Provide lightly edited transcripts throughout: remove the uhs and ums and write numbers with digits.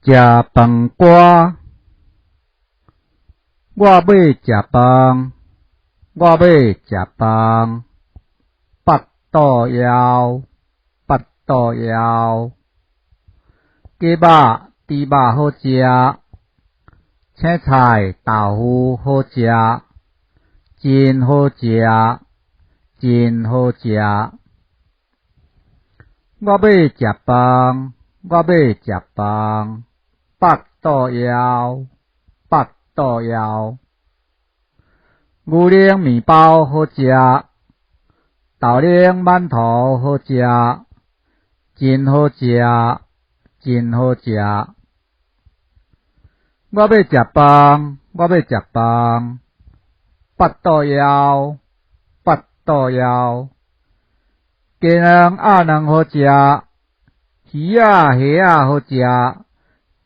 食饭歌，我要食饭，我要食饭。腹肚枵，腹肚枵。鸡肉、猪肉好食，青菜、豆腐好食，真好食，真好食。我要食饭，我要食饭。腹肚枵，腹肚枵。牛奶面包好食，豆奶馒头好食，真好食，真好食。我要食饭，我要食饭。腹肚枵，腹肚枵。鸡卵鸭卵好食，鱼仔虾仔好食，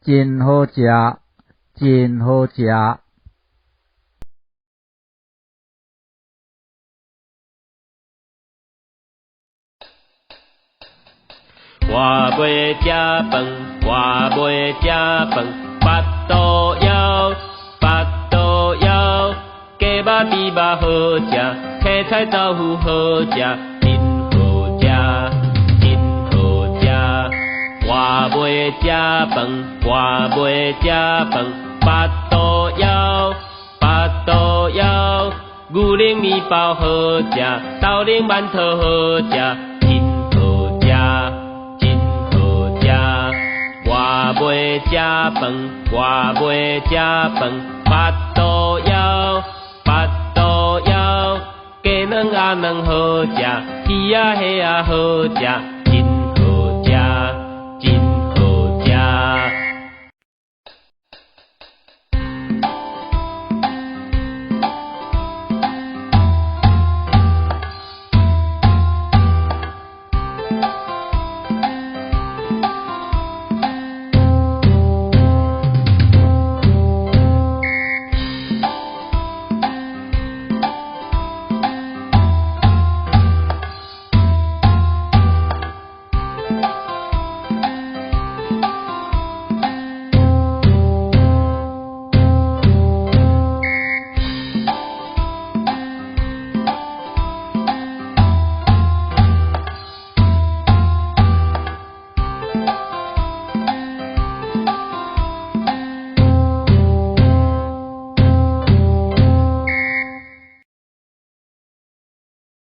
真好食，真好食。我要食饭，我要食饭。腹肚枵，腹肚枵。鸡肉猪肉好食，青菜豆腐好食，真好食，真好食。我要食饭，我要食饭。腹肚枵，腹肚枵。牛奶面包好食，豆奶馒头好食，真好食，真好食。我要食饭，我要食饭。腹肚枵，腹肚枵。鸡卵鸭卵好食，鱼仔虾仔好食。